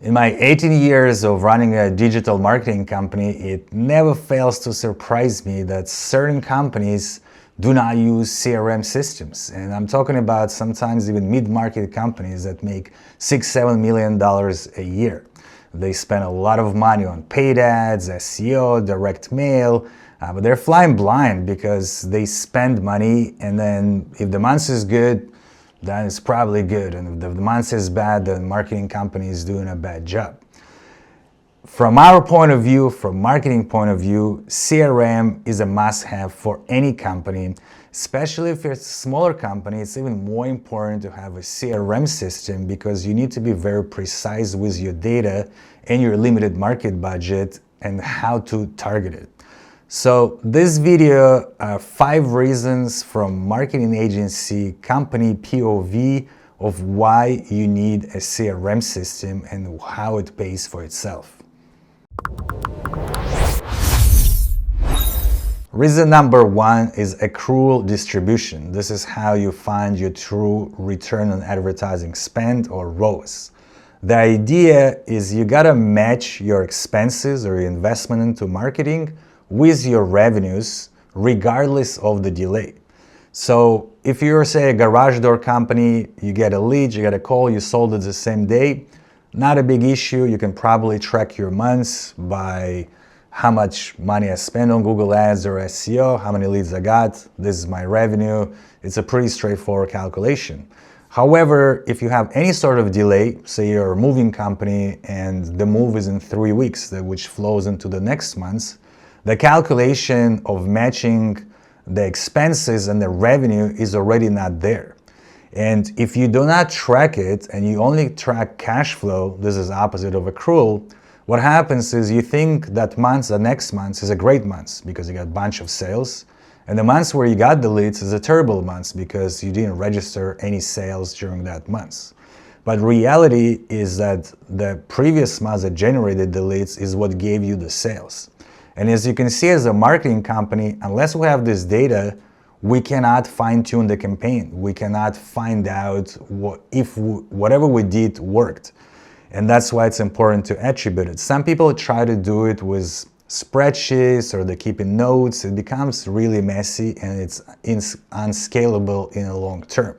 In my 18 years of running a digital marketing company, it never fails to surprise me that certain companies do not use CRM systems. And I'm talking about sometimes even mid-market companies that make $6-7 million a year. They spend a lot of money on paid ads, SEO, direct mail, but they're flying blind because they spend money, and then if the month is good, then it's probably good. And if the month is bad, the marketing company is doing a bad job. From our point of view, from marketing point of view, CRM is a must-have for any company, especially if it's a smaller company. It's even more important to have a CRM system because you need to be very precise with your data and your limited market budget and how to target it. So this video are 5 reasons from marketing agency company POV of why you need a CRM system and how it pays for itself. Reason number 1 is accrual distribution. This is how you find your true return on advertising spend, or ROAS. The idea is you gotta match your expenses or your investment into marketing with your revenues regardless of the delay. So if you're, say, a garage door company, you get a lead, you get a call, you sold it the same day, not a big issue. You can probably track your months by how much money I spend on Google Ads or SEO, how many leads I got, this is my revenue. It's a pretty straightforward calculation. However, if you have any sort of delay, say you're a moving company and the move is in 3 weeks, which flows into the next month, the calculation of matching the expenses and the revenue is already not there. And if you do not track it and you only track cash flow, this is opposite of accrual, what happens is you think that month, the next month is a great month because you got a bunch of sales. And the months where you got the leads is a terrible month because you didn't register any sales during that month. But reality is that the previous month that generated the leads is what gave you the sales. And as you can see, as a marketing company, unless we have this data, we cannot fine-tune the campaign. We cannot find out if whatever we did worked. And that's why it's important to attribute it. Some people try to do it with spreadsheets or they keep in notes. It becomes really messy and it's unscalable in the long term.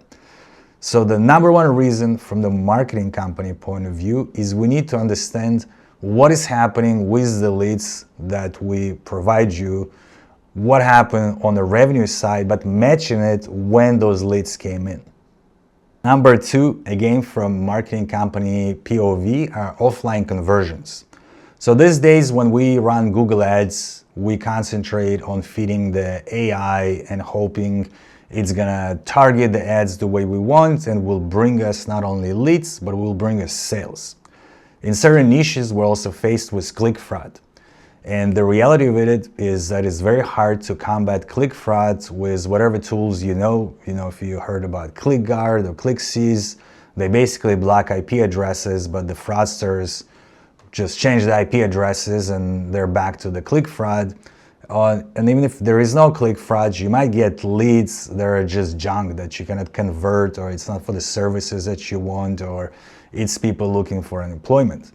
So the number 1 reason from the marketing company point of view is we need to understand what is happening with the leads that we provide you, what happened on the revenue side, but matching it when those leads came in. Number 2, again from marketing company POV, are offline conversions. So these days when we run Google Ads, we concentrate on feeding the AI and hoping it's gonna target the ads the way we want and will bring us not only leads, but will bring us sales. In certain niches, we're also faced with click fraud. And the reality of it is that it's very hard to combat click fraud with whatever tools you know. If you heard about ClickGuard or ClickSeize, they basically block IP addresses, but the fraudsters just change the IP addresses and they're back to the click fraud. And even if there is no click fraud, you might get leads that are just junk that you cannot convert, or it's not for the services that you want, or it's people looking for employment.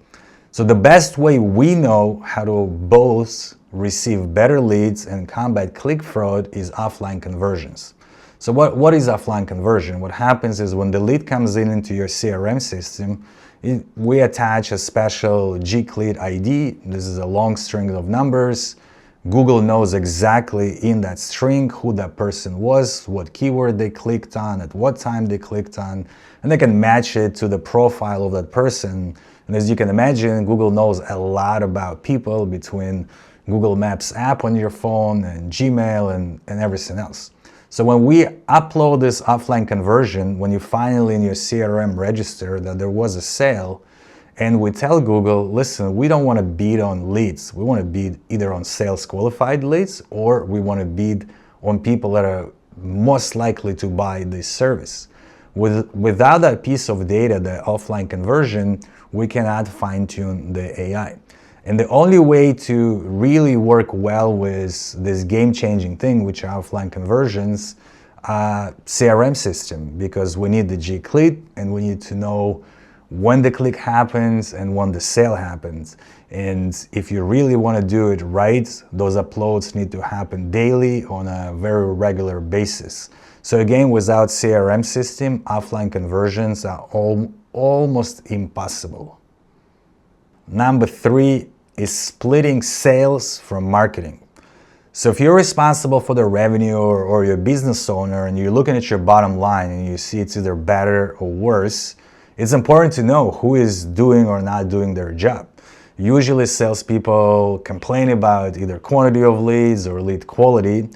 So the best way we know how to both receive better leads and combat click fraud is offline conversions. So what is offline conversion? What happens is when the lead comes into your CRM system, we attach a special GCLID ID. This is a long string of numbers. Google knows exactly in that string who that person was, what keyword they clicked on, at what time they clicked on, and they can match it to the profile of that person. And as you can imagine, Google knows a lot about people between Google Maps app on your phone and Gmail and everything else. So when we upload this offline conversion, when you finally in your CRM register that there was a sale, and we tell Google, listen, we don't want to bid on leads. We want to bid either on sales qualified leads, or we want to bid on people that are most likely to buy this service. Without that piece of data, the offline conversion, we cannot fine-tune the AI. And the only way to really work well with this game-changing thing, which are offline conversions, CRM system, because we need the GCLID and we need to know when the click happens and when the sale happens. And if you really want to do it right, those uploads need to happen daily on a very regular basis. So again, without CRM system, offline conversions are almost impossible. Number 3 is splitting sales from marketing. So if you're responsible for the revenue or you're a business owner and you're looking at your bottom line and you see it's either better or worse, it's important to know who is doing or not doing their job. Usually salespeople complain about either quantity of leads or lead quality,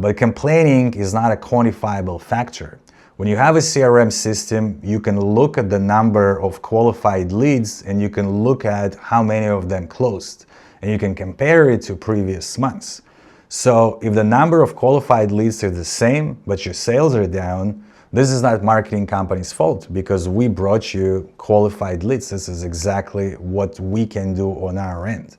but complaining is not a quantifiable factor. When you have a CRM system, you can look at the number of qualified leads and you can look at how many of them closed, and you can compare it to previous months. So if the number of qualified leads are the same, but your sales are down, this is not marketing company's fault because we brought you qualified leads. This is exactly what we can do on our end.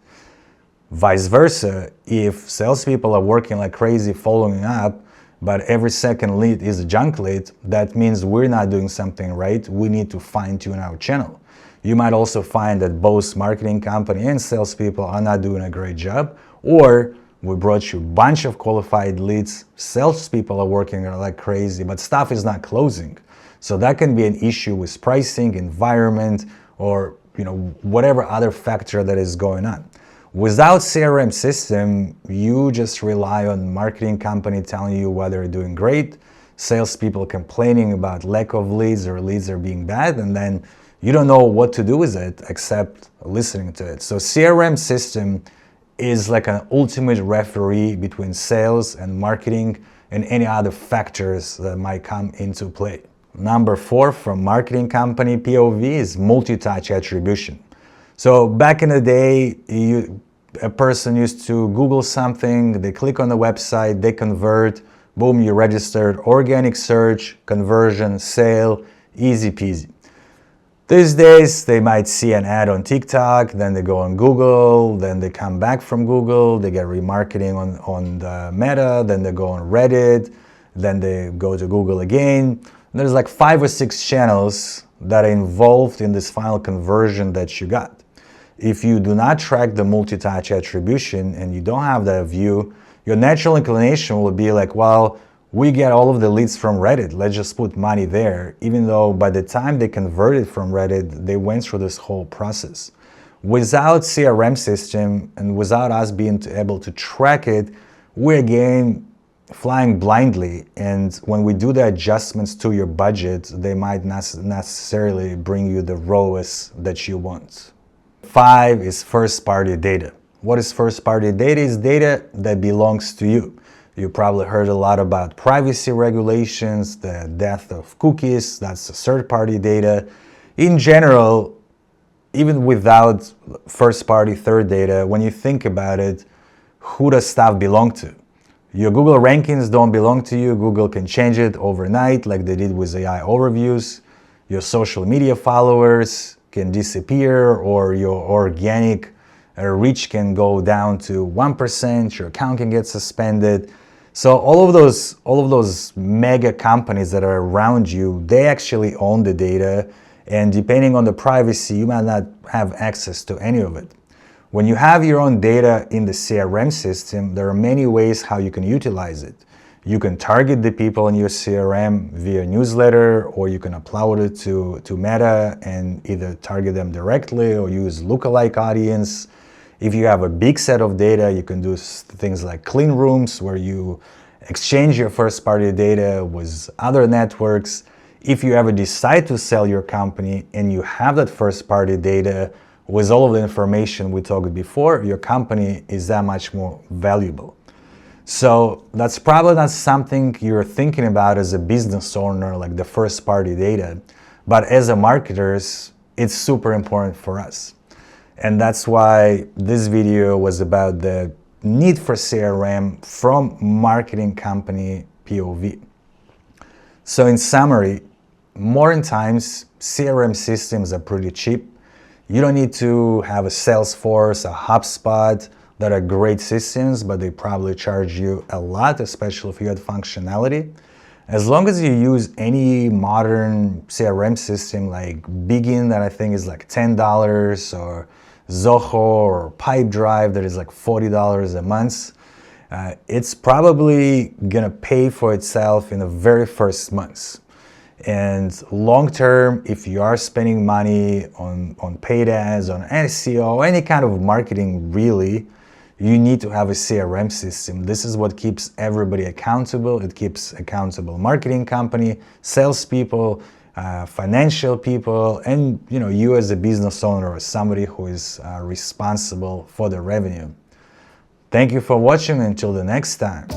Vice versa, if salespeople are working like crazy following up, but every second lead is a junk lead, that means we're not doing something right. We need to fine-tune our channel. You might also find that both marketing company and salespeople are not doing a great job, or we brought you a bunch of qualified leads, salespeople are working like crazy, but stuff is not closing. So that can be an issue with pricing, environment, or whatever other factor that is going on. Without CRM system, you just rely on marketing company telling you whether they're doing great, salespeople complaining about lack of leads or leads are being bad, and then you don't know what to do with it except listening to it. So CRM system is like an ultimate referee between sales and marketing and any other factors that might come into play. Number 4 from marketing company POV is multi-touch attribution. So back in the day, a person used to Google something, they click on the website, they convert, boom, you registered, organic search, conversion, sale, easy peasy. These days, they might see an ad on TikTok, then they go on Google, then they come back from Google, they get remarketing on the Meta, then they go on Reddit, then they go to Google again. There's like 5 or 6 channels that are involved in this final conversion that you got. If you do not track the multi-touch attribution and you don't have that view, your natural inclination will be like, well, we get all of the leads from Reddit, let's just put money there, even though by the time they converted from Reddit, they went through this whole process. Without CRM system and without us being able to track it, we're again flying blindly, and when we do the adjustments to your budget, they might not necessarily bring you the ROAS that you want. 5 is first-party data. What is first-party data? It's data that belongs to you. You probably heard a lot about privacy regulations, the death of cookies, that's the third-party data. In general, even without first-party third data, when you think about it, who does stuff belong to? Your Google rankings don't belong to you. Google can change it overnight like they did with AI overviews. Your social media followers can disappear, or your organic reach can go down to 1%, your account can get suspended. So all of those mega companies that are around you, they actually own the data, and depending on the privacy, you might not have access to any of it. When you have your own data in the CRM system, there are many ways how you can utilize it. You can target the people in your CRM via newsletter, or you can upload it to Meta and either target them directly or use lookalike audience. If you have a big set of data, you can do things like clean rooms where you exchange your first-party data with other networks. If you ever decide to sell your company and you have that first-party data with all of the information we talked before, your company is that much more valuable. So that's probably not something you're thinking about as a business owner, like the first-party data. But as a marketers, it's super important for us. And that's why this video was about the need for CRM from marketing company POV. So in summary, modern times, CRM systems are pretty cheap. You don't need to have a Salesforce, a HubSpot that are great systems, but they probably charge you a lot, especially if you had functionality. As long as you use any modern CRM system like Begin, that I think is like $10, or Zoho or Pipedrive that is like $40 a month, it's probably gonna pay for itself in the very first months. And long term, if you are spending money on paid ads, on SEO, any kind of marketing really, you need to have a CRM system. This is what keeps everybody accountable. It keeps accountable marketing company, salespeople, financial people, and you as a business owner or somebody who is responsible for the revenue. Thank you for watching. Until the next time.